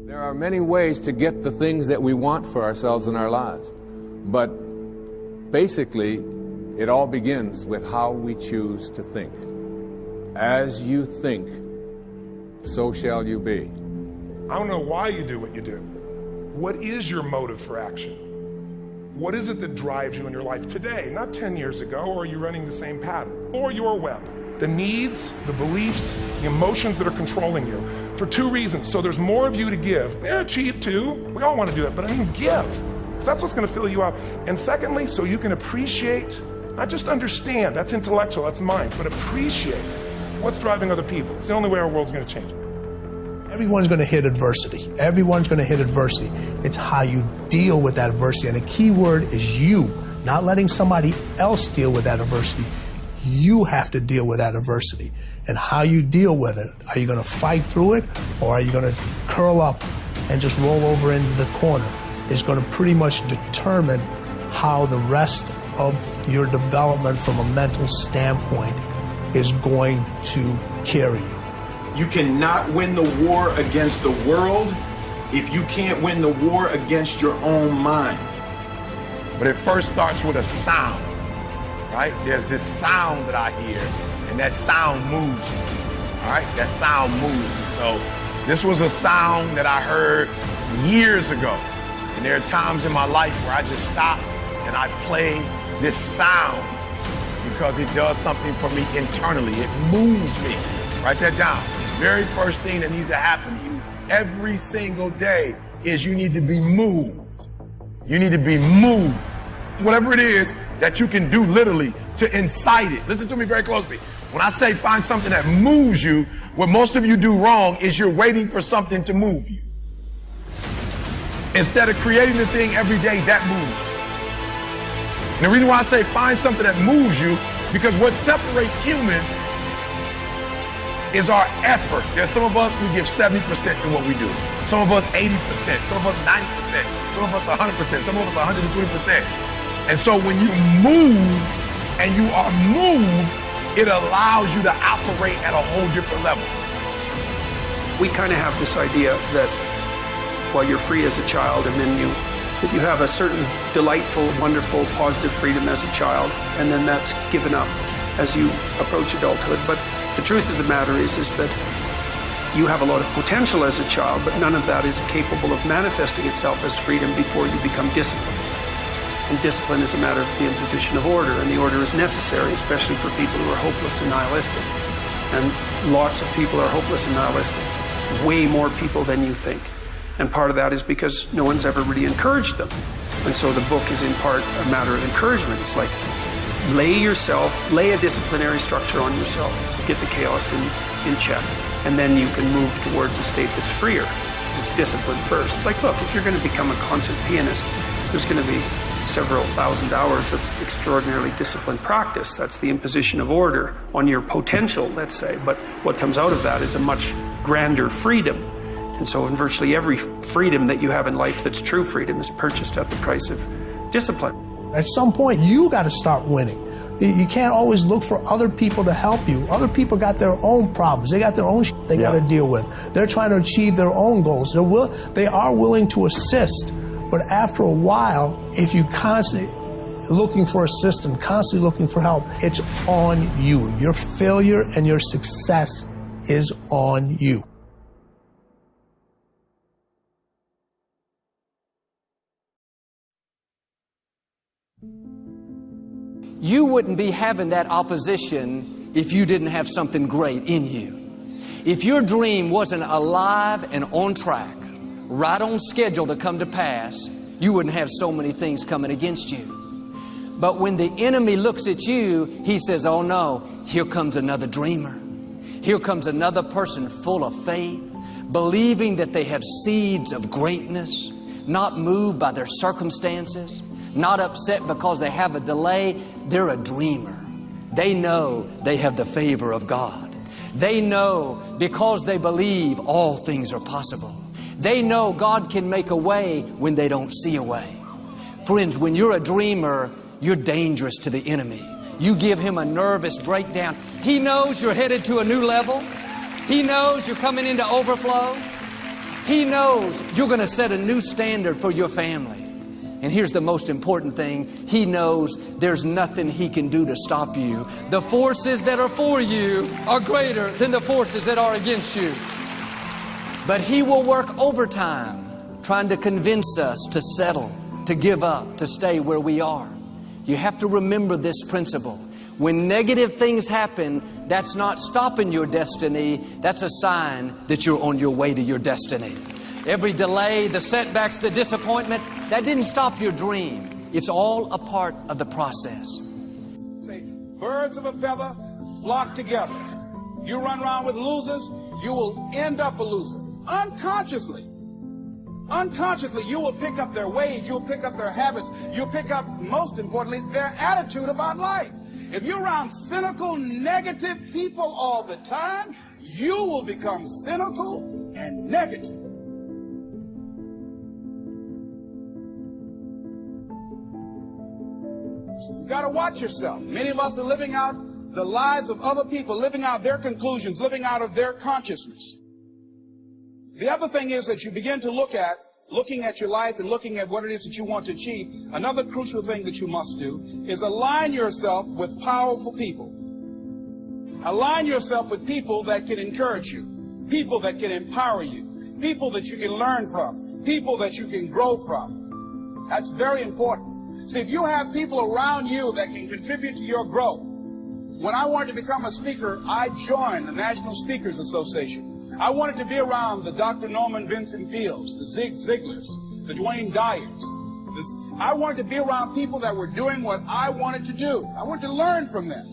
There are many ways to get the things that we want for ourselves in our lives. But basically, it all begins with how we choose to think. As you think, so shall you be. I don't know why you do what you do. What is your motive for action? What is it that drives you in your life today, not 10 years ago? Or are you running the same pattern? Or your web? The needs, the beliefs, the emotions that are controlling you. For two reasons. So there's more of you to give. Yeah, achieve too. We all want to do that, but I mean give. Because that's what's going to fill you up. And secondly, so you can appreciate, not just understand, that's intellectual, that's mind, but appreciate what's driving other people. It's the only way our world's going to change. Everyone's going to hit adversity. Everyone's going to hit adversity. It's how you deal with that adversity. And the key word is you, not letting somebody else deal with that adversity. You have to deal with that adversity. And how you deal with it. Are you going to fight through it, or are you going to curl up and just roll over into the corner? It's going to pretty much determine how the rest of your development from a mental standpoint is going to carry you. You cannot win the war against the world if you can't win the war against your own mind. But it first starts with a sound, right? There's this sound that I hear, and that sound moves me, all right? That sound moves me. So this was a sound that I heard years ago. And there are times in my life where I just stop and I play this sound because it does something for me internally. It moves me. Write that down. Very first thing that needs to happen to you every single day is you need to be moved. You need to be moved. Whatever it is that you can do literally to incite it. Listen to me very closely. When I say find something that moves you, what most of you do wrong is you're waiting for something to move you. Instead of creating the thing every day that moves you. And the reason why I say find something that moves you, because what separates humans is our effort. There's some of us who give 70% in what we do. Some of us 80%, some of us 90%, some of us 100%, some of us 120%. And so when you move and you are moved, it allows you to operate at a whole different level. We kind of have this idea that, well, you're free as a child, and then you have a certain delightful, wonderful, positive freedom as a child, and then that's given up as you approach adulthood. But the truth of the matter is that you have a lot of potential as a child, but none of that is capable of manifesting itself as freedom before you become disciplined. And discipline is a matter of the imposition of order, and the order is necessary, especially for people who are hopeless and nihilistic. And lots of people are hopeless and nihilistic. Way more people than you think. And part of that is because no one's ever really encouraged them. And so the book is in part a matter of encouragement. It's like, lay a disciplinary structure on yourself, get the chaos in check, and then you can move towards a state that's freer. It's discipline first. Like, look, if you're going to become a concert pianist, there's going to be several thousand hours of extraordinarily disciplined practice. That's the imposition of order on your potential, let's say. But what comes out of that is a much grander freedom. And so in virtually every freedom that you have in life that's true freedom is purchased at the price of discipline. At some point, you got to start winning. You can't always look for other people to help you. Other people got their own problems. They got their own shit they got to deal with. They're trying to achieve their own goals. They are willing to assist. But after a while, if you constantly looking for assistance, constantly looking for help, it's on you. Your failure and your success is on you. You wouldn't be having that opposition if you didn't have something great in you. If your dream wasn't alive and on track, right on schedule to come to pass, you wouldn't have so many things coming against you. But when the enemy looks at you, he says, oh no, here comes another dreamer. Here comes another person full of faith, believing that they have seeds of greatness, not moved by their circumstances, not upset because they have a delay. They're a dreamer. They know they have the favor of God. They know because they believe all things are possible. They know God can make a way when they don't see a way. Friends, when you're a dreamer, you're dangerous to the enemy. You give him a nervous breakdown. He knows you're headed to a new level. He knows you're coming into overflow. He knows you're going to set a new standard for your family. And here's the most important thing. He knows there's nothing he can do to stop you. The forces that are for you are greater than the forces that are against you. But he will work overtime trying to convince us to settle, to give up, to stay where we are. You have to remember this principle. When negative things happen, that's not stopping your destiny. That's a sign that you're on your way to your destiny. Every delay, the setbacks, the disappointment, that didn't stop your dream. It's all a part of the process. Say, birds of a feather flock together. You run around with losers, you will end up a loser. Unconsciously, you will pick up their ways, you'll pick up their habits, you'll pick up, most importantly, their attitude about life. If you're around cynical, negative people all the time, you will become cynical and negative. So you got to watch yourself. Many of us are living out the lives of other people, living out their conclusions, living out of their consciousness. The other thing is that you begin to looking at your life and looking at what it is that you want to achieve. Another crucial thing that you must do is align yourself with powerful people. Align yourself with people that can encourage you, people that can empower you, people that you can learn from, people that you can grow from. That's very important. See, if you have people around you that can contribute to your growth. When I wanted to become a speaker, I joined the National Speakers Association. I wanted to be around the Dr. Norman Vincent Peales, the Zig Ziglars, the Dwayne Dyers. I wanted to be around people that were doing what I wanted to do. I wanted to learn from them.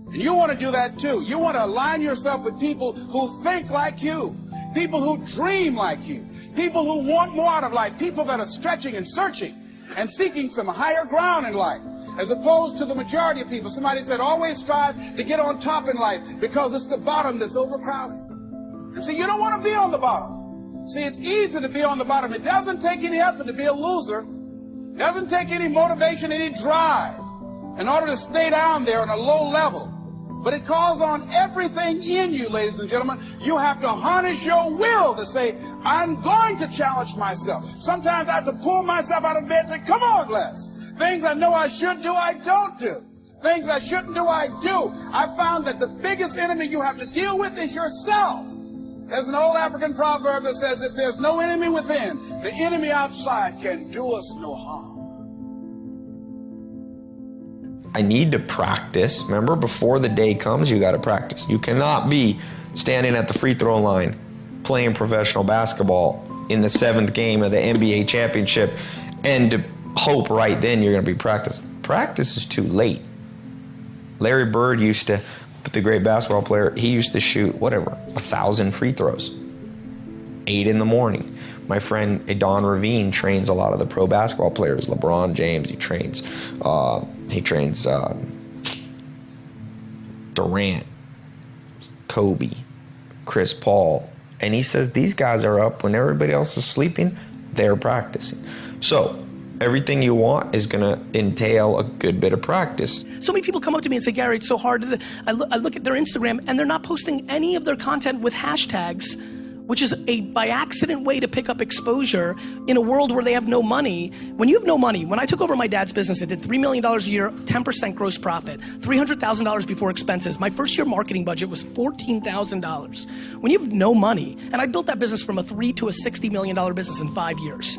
And you want to do that too. You want to align yourself with people who think like you, people who dream like you, people who want more out of life, people that are stretching and searching and seeking some higher ground in life, as opposed to the majority of people. Somebody said, always strive to get on top in life because it's the bottom that's overcrowded. And see, you don't want to be on the bottom. See, it's easy to be on the bottom. It doesn't take any effort to be a loser. It doesn't take any motivation, any drive in order to stay down there on a low level. But it calls on everything in you, ladies and gentlemen. You have to harness your will to say, I'm going to challenge myself. Sometimes I have to pull myself out of bed and say, come on, Les. Things I know I should do, I don't do. Things I shouldn't do, I do. I found that the biggest enemy you have to deal with is yourself. There's an old African proverb that says, if there's no enemy within, the enemy outside can do us no harm. I need to practice. Remember, before the day comes, you got to practice. You cannot be standing at the free throw line playing professional basketball in the 7th game of the NBA championship and hope right then you're going to be practicing. Practice is too late. Larry Bird used to, the great basketball player, he used to shoot, 1,000 free throws, 8 in the morning. My friend Don Ravine trains a lot of the pro basketball players. LeBron James, he trains Durant, Kobe, Chris Paul. And he says these guys are up when everybody else is sleeping, they're practicing. So everything you want is going to entail a good bit of practice. So many people come up to me and say, Gary, it's so hard. I look at their Instagram and they're not posting any of their content with hashtags, which is a by accident way to pick up exposure in a world where they have no money. When you have no money, when I took over my dad's business, I did $3 million a year, 10% gross profit, $300,000 before expenses. My first year marketing budget was $14,000. When you have no money, and I built that business from a $3 to a $60 million business in 5 years,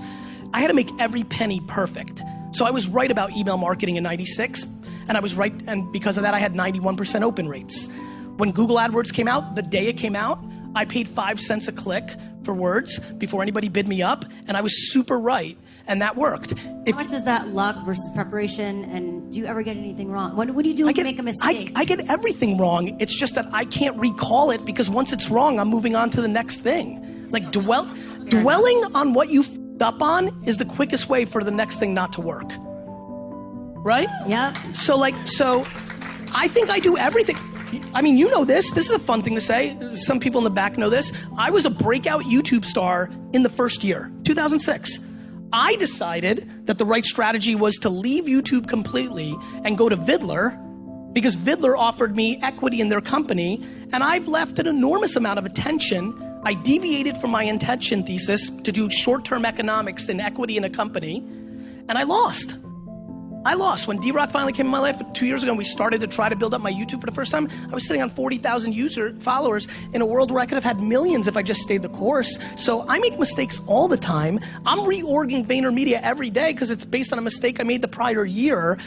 I had to make every penny perfect. So I was right about email marketing in '96, and I was right, and because of that I had 91% open rates. When Google AdWords came out, the day it came out, I paid 5 cents a click for words before anybody bid me up, and I was super right, and that worked. How much is that luck versus preparation, and do you ever get anything wrong? What do you do when you make a mistake? I get everything wrong. It's just that I can't recall it because once it's wrong, I'm moving on to the next thing. Like dwelling on what you f***ed up on is the quickest way for the next thing not to work. Right? Yeah. So I think I do everything. I mean, you know this. This is a fun thing to say. Some people in the back know this. I was a breakout YouTube star in the first year, 2006. I decided that the right strategy was to leave YouTube completely and go to Vidler because Vidler offered me equity in their company, and I've left an enormous amount of attention I deviated from my intention thesis to do short-term economics and equity in a company, and I lost. When D-Rock finally came in my life 2 years ago and we started to try to build up my YouTube for the first time, I was sitting on 40,000 followers in a world where I could have had millions if I just stayed the course. So I make mistakes all the time. I'm reorging VaynerMedia every day because it's based on a mistake I made the prior year.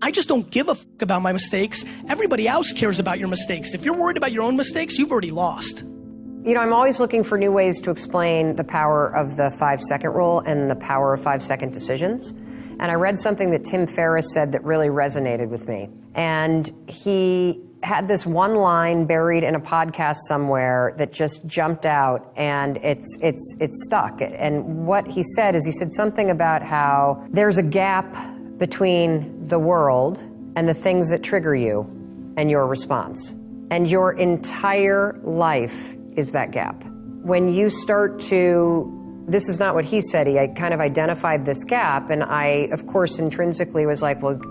I just don't give a fuck about my mistakes. Everybody else cares about your mistakes. If you're worried about your own mistakes, you've already lost. You know, I'm always looking for new ways to explain the power of the 5-second rule and the power of 5-second decisions. And I read something that Tim Ferriss said that really resonated with me. And he had this one line buried in a podcast somewhere that just jumped out, and it's stuck. And what he said is, he said something about how there's a gap between the world and the things that trigger you and your response. And your entire life is that gap. When you start to, this is not what he said, he kind of identified this gap, and I, of course, intrinsically was like, well,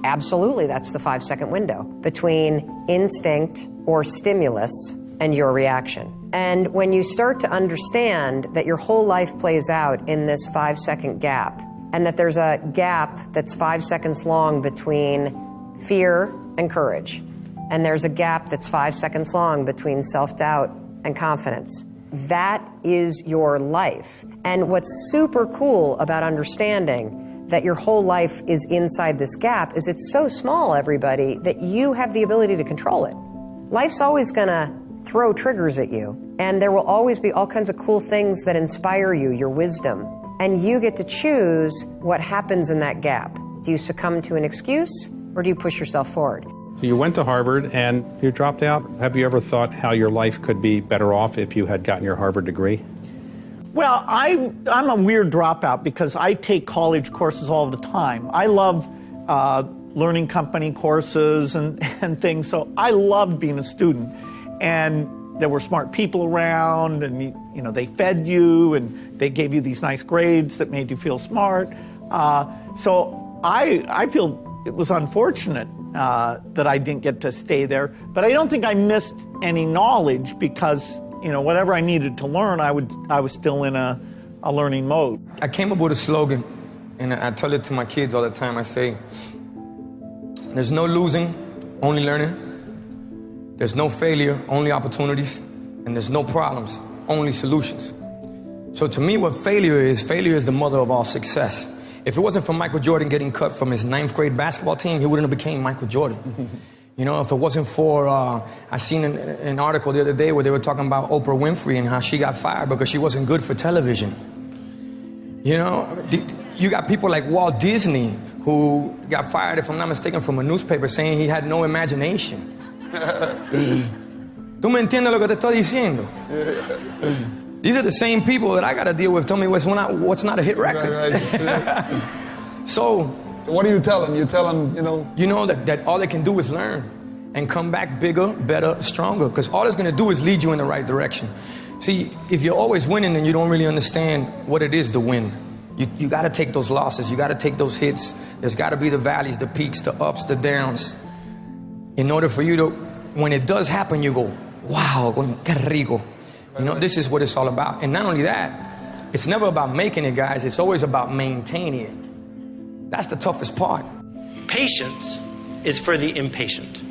absolutely, that's the 5-second window between instinct or stimulus and your reaction. And when you start to understand that your whole life plays out in this 5-second gap, and that there's a gap that's 5 seconds long between fear and courage, and there's a gap that's 5 seconds long between self-doubt and confidence, that is your life. And what's super cool about understanding that your whole life is inside this gap is it's so small, everybody, that you have the ability to control it. Life's always gonna throw triggers at you, and there will always be all kinds of cool things that inspire you, your wisdom, and you get to choose what happens in that gap. Do you succumb to an excuse, or do you push yourself forward? So you went to Harvard and you dropped out. Have you ever thought how your life could be better off if you had gotten your Harvard degree? Well, I'm a weird dropout because I take college courses all the time. I love learning company courses and things, so I loved being a student. And there were smart people around, and you know, they fed you and they gave you these nice grades that made you feel smart. So I feel it was unfortunate that I didn't get to stay there, but I don't think I missed any knowledge because, you know, whatever I needed to learn, I was still in a learning mode. I came up with a slogan, and I tell it to my kids all the time. I say, there's no losing, only learning. There's no failure, only opportunities. And there's no problems, only solutions. So to me, what failure is the mother of all success. If it wasn't for Michael Jordan getting cut from his 9th grade basketball team, he wouldn't have became Michael Jordan. You know, if it wasn't for, I seen an article the other day where they were talking about Oprah Winfrey and how she got fired because she wasn't good for television. You know, you got people like Walt Disney who got fired, if I'm not mistaken, from a newspaper saying he had no imagination. ¿Tú me entiendes lo que te estoy diciendo? These are the same people that I got to deal with. Tell me what's not a hit record. Right. So what do you tell them? You tell them, you know that all they can do is learn and come back bigger, better, stronger. Because all it's going to do is lead you in the right direction. See, if you're always winning, then you don't really understand what it is to win. You got to take those losses. You got to take those hits. There's got to be the valleys, the peaks, the ups, the downs. In order for you to, when it does happen, you go, wow, qué rico. You know, this is what it's all about. And not only that, it's never about making it, guys. It's always about maintaining it. That's the toughest part. Patience is for the impatient.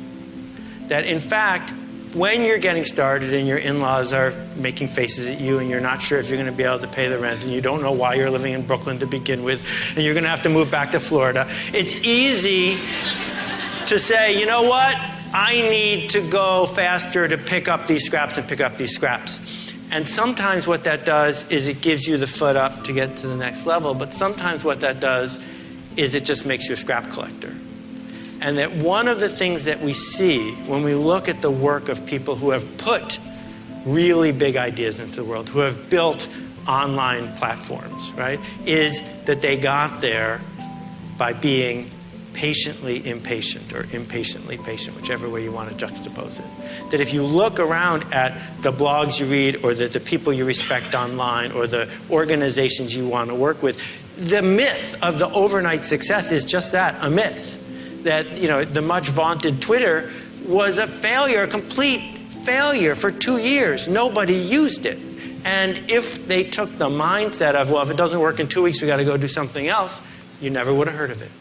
That in fact, when you're getting started and your in-laws are making faces at you and you're not sure if you're going to be able to pay the rent and you don't know why you're living in Brooklyn to begin with and you're going to have to move back to Florida, it's easy to say, you know what? I need to go faster to pick up these scraps and pick up these scraps. And sometimes what that does is it gives you the foot up to get to the next level, but sometimes what that does is it just makes you a scrap collector. And that one of the things that we see when we look at the work of people who have put really big ideas into the world, who have built online platforms, right, is that they got there by being patiently impatient or impatiently patient, whichever way you want to juxtapose it. That if you look around at the blogs you read or the people you respect online or the organizations you want to work with, the myth of the overnight success is just that, a myth. That, you know, the much vaunted Twitter was a failure, a complete failure for 2 years. Nobody used it. And if they took the mindset of, well, if it doesn't work in 2 weeks, we got to go do something else, you never would have heard of it.